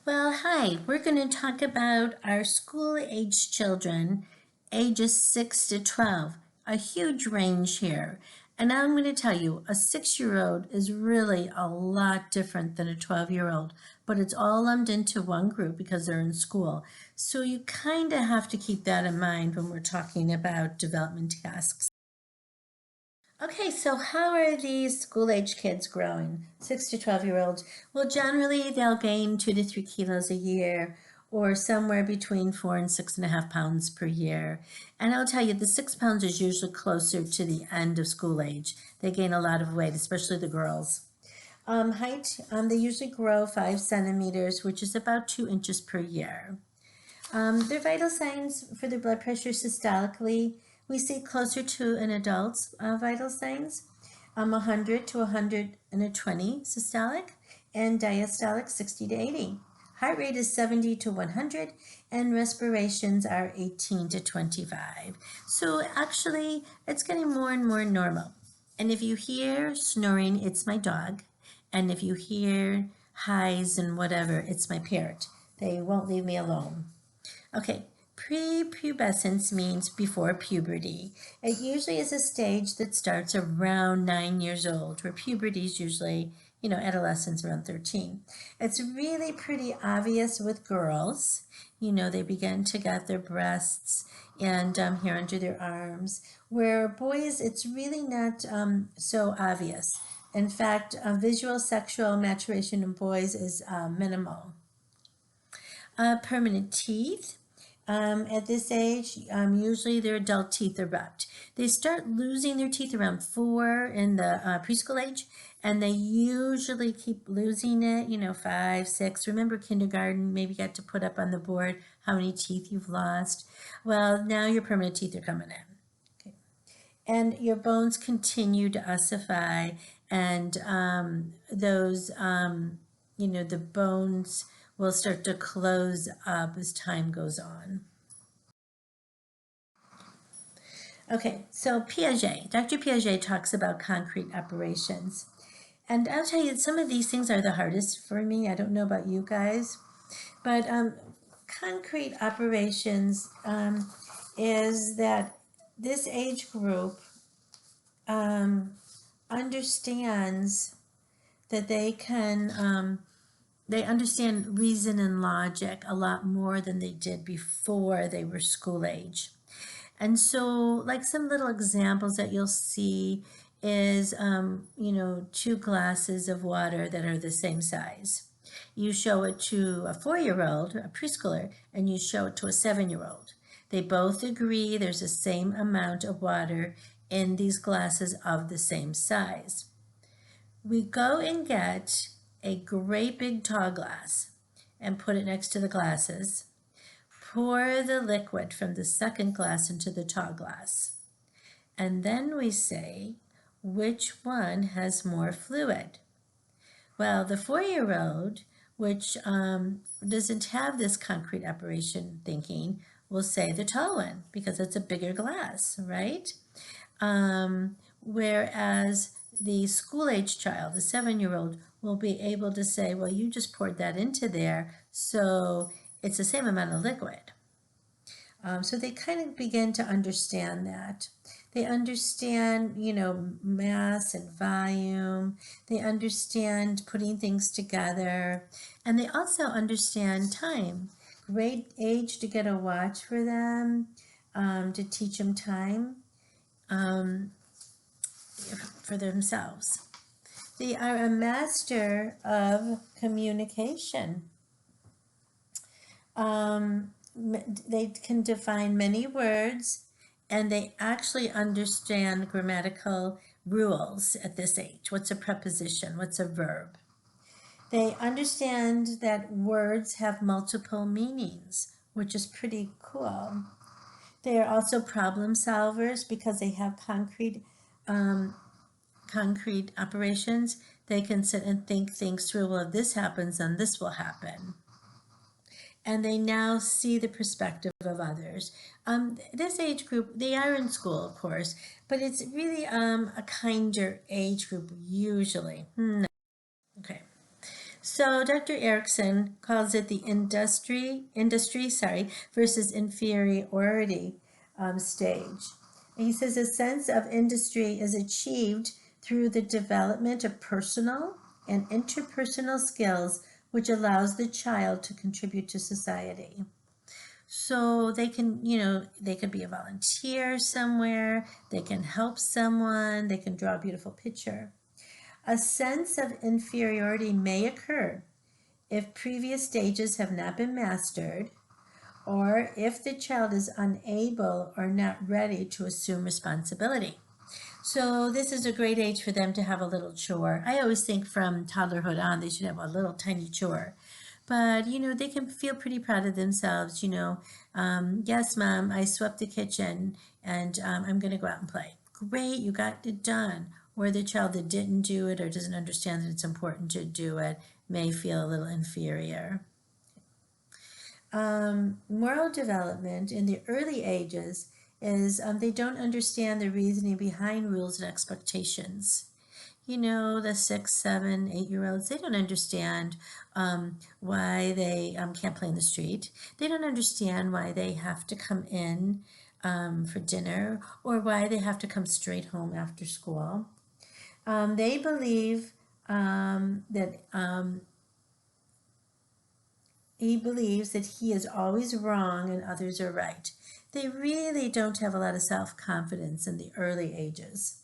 Well, hi, we're going to talk about our school-age children, ages 6 to 12, a huge range here. And I'm going to tell you, a 6-year-old is really a lot different than a 12-year-old, but it's all lumped into one group because they're in school. So you kind of have to keep that in mind when we're talking about development tasks. Okay, so how are these school-age kids growing? 6 to 12-year-olds. Well, generally they'll gain 2 to 3 kilos a year, or somewhere between 4 and 6.5 pounds per year. And I'll tell you, the 6 pounds is usually closer to the end of school age. They gain a lot of weight, especially the girls. Height, they usually grow 5 centimeters, which is about 2 inches per year. Their vital signs for their blood pressure systolically, we see closer to an adult's vital signs, 100 to 120 systolic, and diastolic 60 to 80. Heart rate is 70 to 100, and respirations are 18 to 25. So actually, it's getting more and more normal. And if you hear snoring, it's my dog. And if you hear highs and whatever, it's my parrot. They won't leave me alone. Okay, prepubescence means before puberty. It usually is a stage that starts around 9 years old, where puberty is usually, adolescence around 13. It's really pretty obvious with girls. They begin to get their breasts and hair under their arms, where boys, it's really not so obvious. In fact, visual sexual maturation in boys is minimal. Permanent teeth. At this age, usually their adult teeth are bucked. They start losing their teeth around 4 in the preschool age, and they usually keep losing it, 5, 6. Remember kindergarten, maybe got to put up on the board how many teeth you've lost. Well, now your permanent teeth are coming in. Okay. And your bones continue to ossify, and the bones will start to close up as time goes on. Okay, so Piaget, Dr. Piaget talks about concrete operations. And I'll tell you, some of these things are the hardest for me. I don't know about you guys, but concrete operations is that this age group understands that they understand reason and logic a lot more than they did before they were school age. And so, like some little examples that you'll see is, 2 glasses of water that are the same size. You show it to a 4-year-old, a preschooler, and you show it to a 7-year-old. They both agree there's the same amount of water in these glasses of the same size. We go and get a great big tall glass and put it next to the glasses. Pour the liquid from the second glass into the tall glass. And then we say, which one has more fluid? Well, the 4-year-old, which doesn't have this concrete operation thinking, will say the tall one because it's a bigger glass, right? Whereas the school-age child, the 7-year-old, will be able to say, well, you just poured that into there, so it's the same amount of liquid. So they kind of begin to understand that. They understand, mass and volume. They understand putting things together. And they also understand time. Great age to get a watch for them, to teach them time for themselves. They are a master of communication. They can define many words, and they actually understand grammatical rules at this age. What's a preposition? What's a verb? They understand that words have multiple meanings, which is pretty cool. They are also problem solvers because they have concrete operations. They can sit and think things through. Well, if this happens, then this will happen. And they now see the perspective of others. This age group, they are in school, of course, but it's really a kinder age group usually. Okay, So Dr. Erickson calls it the industry versus inferiority stage. And he says a sense of industry is achieved through the development of personal and interpersonal skills, which allows the child to contribute to society. So they can, they could be a volunteer somewhere, they can help someone, they can draw a beautiful picture. A sense of inferiority may occur if previous stages have not been mastered, or if the child is unable or not ready to assume responsibility. So this is a great age for them to have a little chore. I always think from toddlerhood on, they should have a little tiny chore. But, they can feel pretty proud of themselves, yes, Mom, I swept the kitchen and I'm going to go out and play. Great, you got it done. Or the child that didn't do it or doesn't understand that it's important to do it may feel a little inferior. Moral development in the early ages is they don't understand the reasoning behind rules and expectations. The 6, 7, 8-year-olds, they don't understand why they can't play in the street. They don't understand why they have to come in for dinner or why they have to come straight home after school. They believe that he believes that he is always wrong and others are right. They really don't have a lot of self-confidence in the early ages,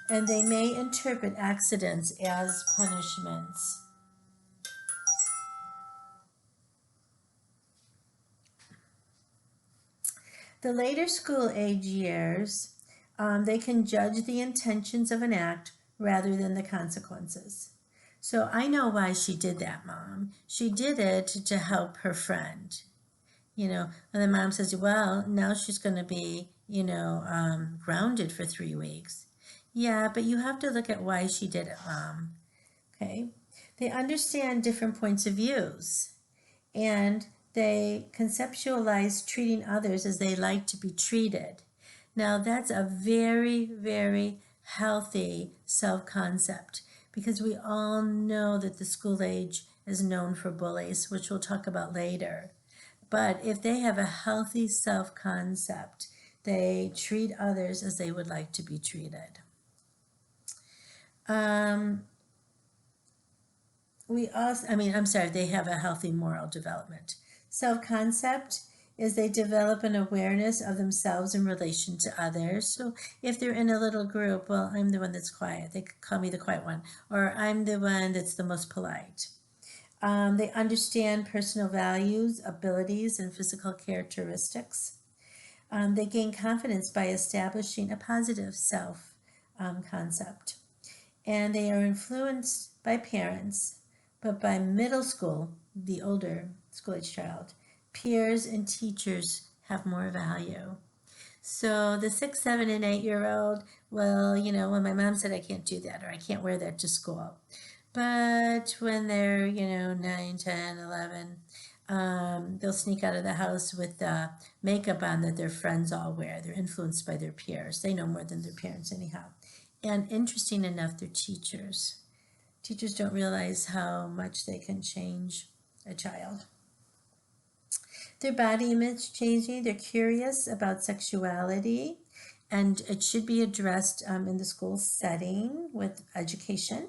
and they may interpret accidents as punishments. The later school age years, they can judge the intentions of an act rather than the consequences. So I know why she did that, Mom. She did it to help her friend. And the mom says, well, now she's going to be, grounded for 3 weeks. Yeah, but you have to look at why she did it, Mom. Okay. They understand different points of views, and they conceptualize treating others as they like to be treated. Now, that's a very, very healthy self-concept, because we all know that the school age is known for bullies, which we'll talk about later. But if they have a healthy self-concept, they treat others as they would like to be treated. They have a healthy moral development. Self-concept is they develop an awareness of themselves in relation to others. So if they're in a little group, well, I'm the one that's quiet. They could call me the quiet one. Or I'm the one that's the most polite. They understand personal values, abilities, and physical characteristics. They gain confidence by establishing a positive self-concept. And they are influenced by parents, but by middle school, the older school-age child, peers and teachers have more value. So the 6, 7, and 8-year-old, well, when my mom said I can't do that or I can't wear that to school. But when they're, 9, 10, 11, they'll sneak out of the house with makeup on that their friends all wear. They're influenced by their peers. They know more than their parents anyhow. And interesting enough, they're teachers. Teachers don't realize how much they can change a child. Their body image changing, they're curious about sexuality, and it should be addressed in the school setting with education.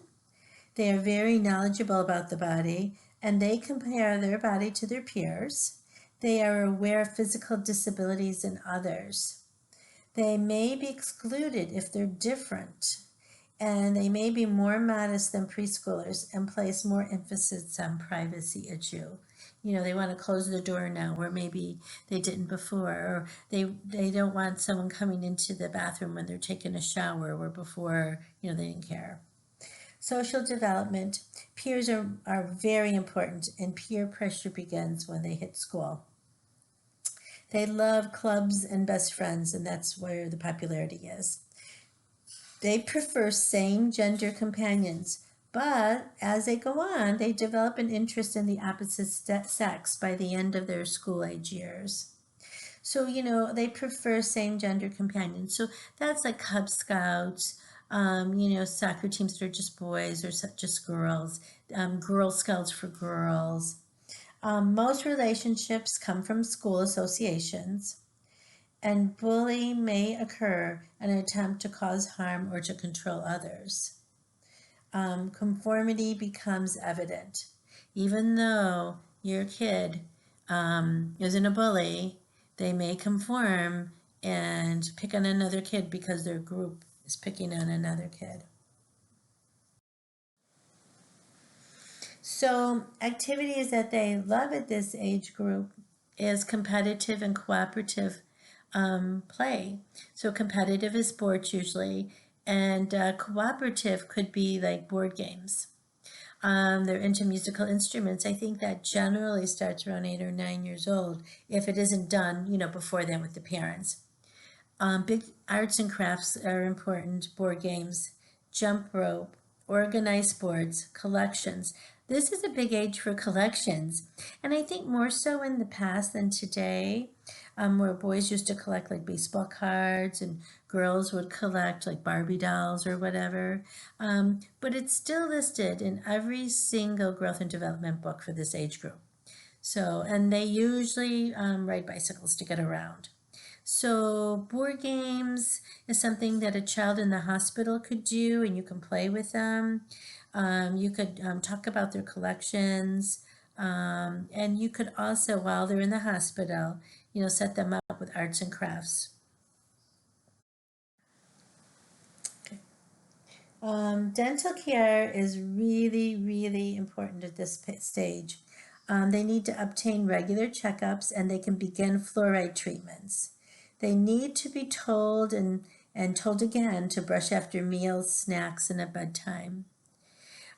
They are very knowledgeable about the body, and they compare their body to their peers. They are aware of physical disabilities in others. They may be excluded if they're different, and they may be more modest than preschoolers and place more emphasis on privacy issue. They want to close the door now, where maybe they didn't before, or they don't want someone coming into the bathroom when they're taking a shower, where before, they didn't care. Social development, peers are very important, and peer pressure begins when they hit school. They love clubs and best friends, and that's where the popularity is. They prefer same-gender companions, but as they go on, they develop an interest in the opposite sex by the end of their school-age years. So, they prefer same-gender companions. So that's like Cub Scouts, Soccer teams that are just boys or just girls, Girl Scouts for girls. Most relationships come from school associations, and bullying may occur in an attempt to cause harm or to control others. Conformity becomes evident. Even though your kid isn't a bully, they may conform and pick on another kid because their group is picking on another kid. So, activities that they love at this age group is competitive and cooperative play. So, competitive is sports usually, and cooperative could be like board games. They're into musical instruments. I think that generally starts around 8 or 9 years old, if it isn't done, before then with the parents. Big arts and crafts are important, board games, jump rope, organized sports, collections. This is a big age for collections, and I think more so in the past than today, where boys used to collect like baseball cards and girls would collect like Barbie dolls or whatever. But it's still listed in every single growth and development book for this age group. So, and they usually ride bicycles to get around. So, board games is something that a child in the hospital could do, and you can play with them. You could talk about their collections, and you could also, while they're in the hospital, set them up with arts and crafts. Okay. Dental care is really, really important at this stage. They need to obtain regular checkups, and they can begin fluoride treatments. They need to be told and told again to brush after meals, snacks, and at bedtime.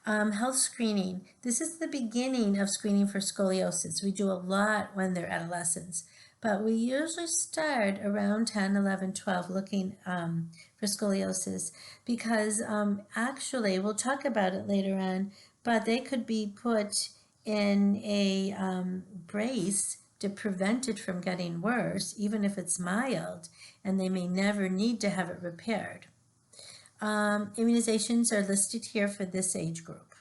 Health screening. This is the beginning of screening for scoliosis. We do a lot when they're adolescents, but we usually start around 10, 11, 12 looking for scoliosis because actually, we'll talk about it later on, but they could be put in a brace to prevent it from getting worse, even if it's mild, and they may never need to have it repaired. Immunizations are listed here for this age group.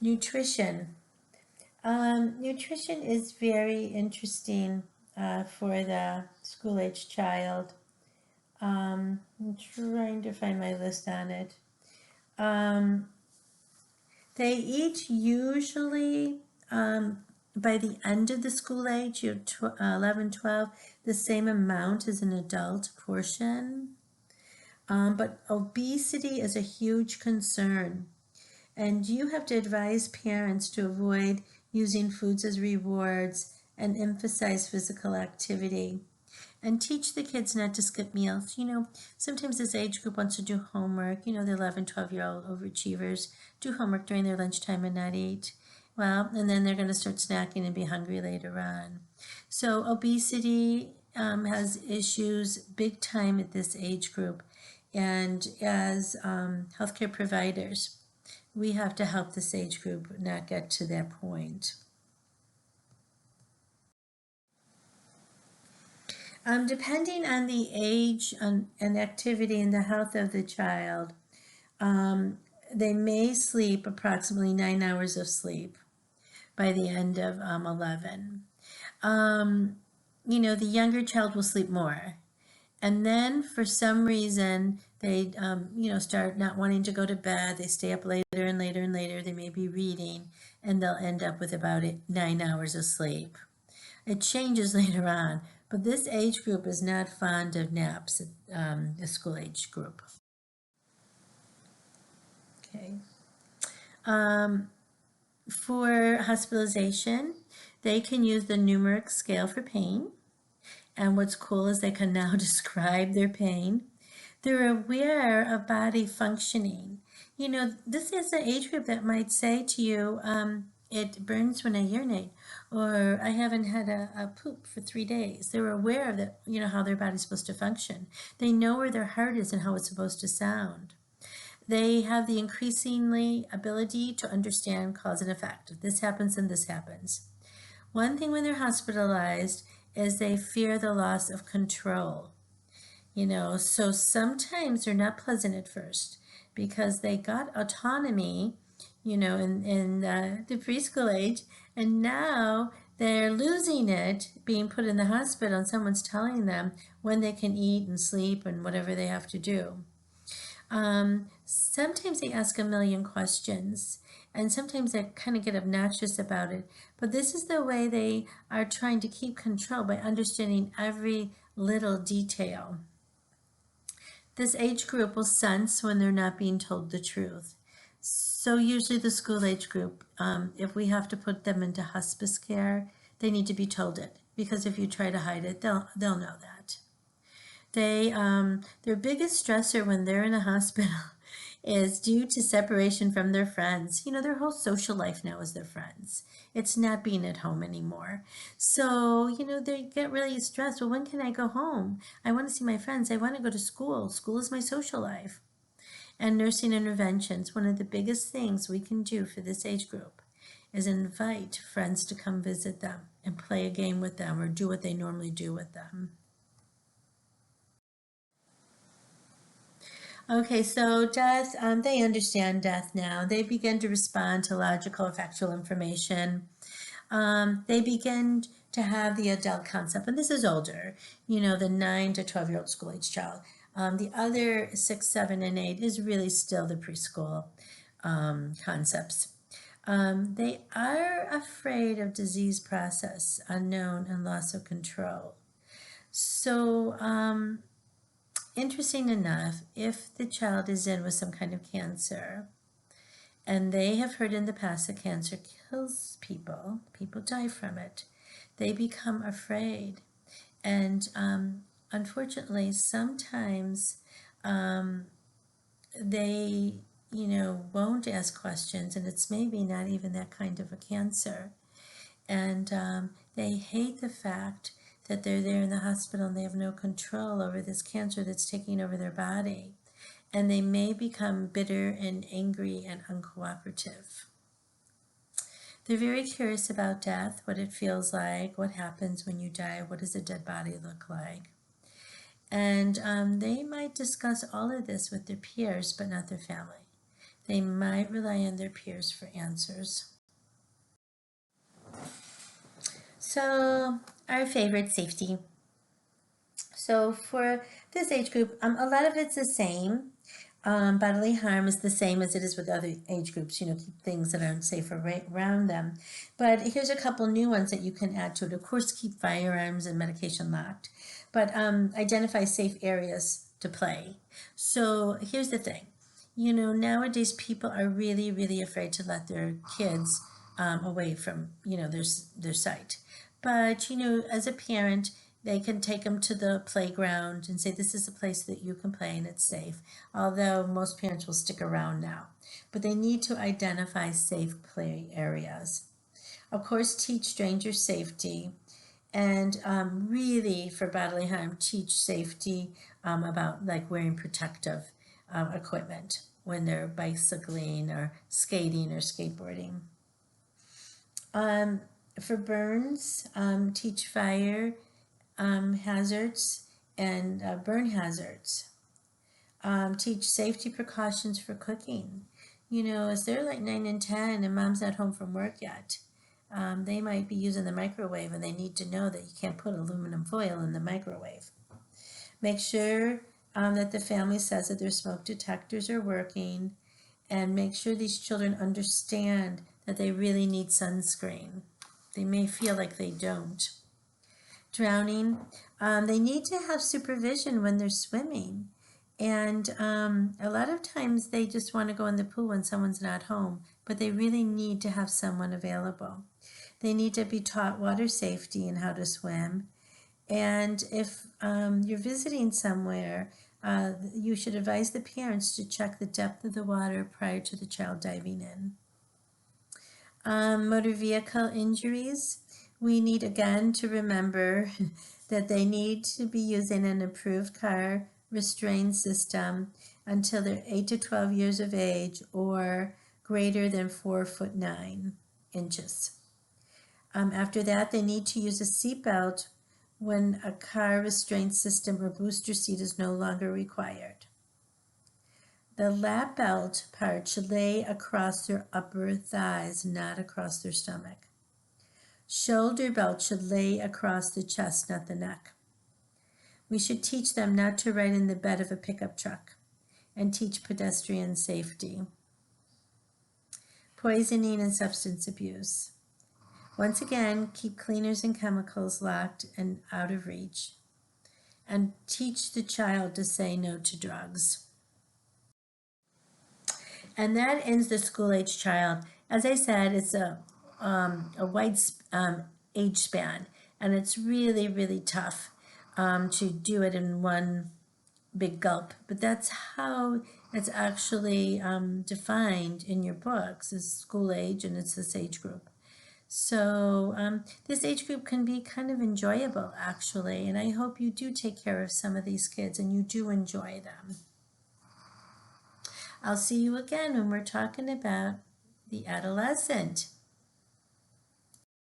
Nutrition. Nutrition is very interesting for the school-age child. I'm trying to find my list on it. They eat usually by the end of the school age, 11, 12, the same amount as an adult portion. But obesity is a huge concern. And you have to advise parents to avoid using foods as rewards and emphasize physical activity. And teach the kids not to skip meals. Sometimes this age group wants to do homework. The 11, 12-year-old overachievers do homework during their lunchtime and not eat. Well, and then they're going to start snacking and be hungry later on. So obesity has issues big time at this age group. And as healthcare providers, we have to help this age group not get to that point. Depending on the age and activity and the health of the child, they may sleep approximately 9 hours of sleep by the end of 11. The younger child will sleep more. And then for some reason, they, start not wanting to go to bed. They stay up later and later and later. They may be reading, and they'll end up with about 9 hours of sleep. It changes later on, but this age group is not fond of naps, the school age group. Okay. For hospitalization, they can use the numeric scale for pain. And what's cool is they can now describe their pain. They're aware of body functioning. This is an age group that might say to you, it burns when I urinate, or I haven't had a poop for 3 days. They're aware of that, how their body's supposed to function. They know where their heart is and how it's supposed to sound. They have the increasingly ability to understand cause and effect. If this happens, then this happens. One thing when they're hospitalized is they fear the loss of control. So sometimes they're not pleasant at first because they got autonomy, in the preschool age, and now they're losing it, being put in the hospital, and someone's telling them when they can eat and sleep and whatever they have to do. Sometimes they ask a million questions, and sometimes they kind of get obnoxious about it. But this is the way they are trying to keep control, by understanding every little detail. This age group will sense when they're not being told the truth. So usually the school age group, if we have to put them into hospice care, they need to be told it, because if you try to hide it, they'll know that. Their biggest stressor when they're in a hospital is due to separation from their friends. Their whole social life now is their friends. It's not being at home anymore. So, they get really stressed. Well, when can I go home? I want to see my friends. I want to go to school. School is my social life. And nursing interventions, one of the biggest things we can do for this age group is invite friends to come visit them and play a game with them or do what they normally do with them. Okay, so death, they understand death now. They begin to respond to logical, factual information. They begin to have the adult concept, and this is older, the 9 to 12-year-old school-age child. The other 6, 7, and 8 is really still the preschool concepts. They are afraid of disease process, unknown, and loss of control. So, interesting enough, if the child is in with some kind of cancer, and they have heard in the past that cancer kills people die from it, they become afraid. And unfortunately, sometimes they, won't ask questions, and it's maybe not even that kind of a cancer. And they hate the fact that they're there in the hospital and they have no control over this cancer that's taking over their body. And they may become bitter and angry and uncooperative. They're very curious about death, what it feels like, what happens when you die, what does a dead body look like. And they might discuss all of this with their peers, but not their family. They might rely on their peers for answers. So, our favorite, safety. So for this age group, a lot of it's the same. Bodily harm is the same as it is with other age groups, keep things that aren't safe around them. But here's a couple new ones that you can add to it. Of course, keep firearms and medication locked, but identify safe areas to play. So here's the thing. Nowadays people are really, really afraid to let their kids away from, their sight. But, as a parent, they can take them to the playground and say, this is a place that you can play and it's safe. Although most parents will stick around now. But they need to identify safe play areas. Of course, teach strangers safety. And really, for bodily harm, teach safety about like wearing protective equipment when they're bicycling or skating or skateboarding. For burns, teach fire hazards and burn hazards. Teach safety precautions for cooking. As they're like 9 and 10 and mom's not home from work yet, they might be using the microwave and they need to know that you can't put aluminum foil in the microwave. Make sure that the family says that their smoke detectors are working, and make sure these children understand that they really need sunscreen. They may feel like they don't. Drowning, they need to have supervision when they're swimming. And a lot of times they just want to go in the pool when someone's not home, but they really need to have someone available. They need to be taught water safety and how to swim. And if you're visiting somewhere, you should advise the parents to check the depth of the water prior to the child diving in. Motor vehicle injuries, we need again to remember that they need to be using an approved car restraint system until they're 8 to 12 years of age or greater than 4'9" After that, they need to use a seatbelt when a car restraint system or booster seat is no longer required. The lap belt part should lay across their upper thighs, not across their stomach. Shoulder belt should lay across the chest, not the neck. We should teach them not to ride in the bed of a pickup truck and teach pedestrian safety. Poisoning and substance abuse. Once again, keep cleaners and chemicals locked and out of reach. And teach the child to say no to drugs. And that ends the school-age child. As I said, it's a wide age span, and it's really, really tough to do it in one big gulp. But that's how it's actually defined in your books, is school age, and it's this age group. So this age group can be kind of enjoyable, actually, and I hope you do take care of some of these kids and you do enjoy them. I'll see you again when we're talking about the adolescent.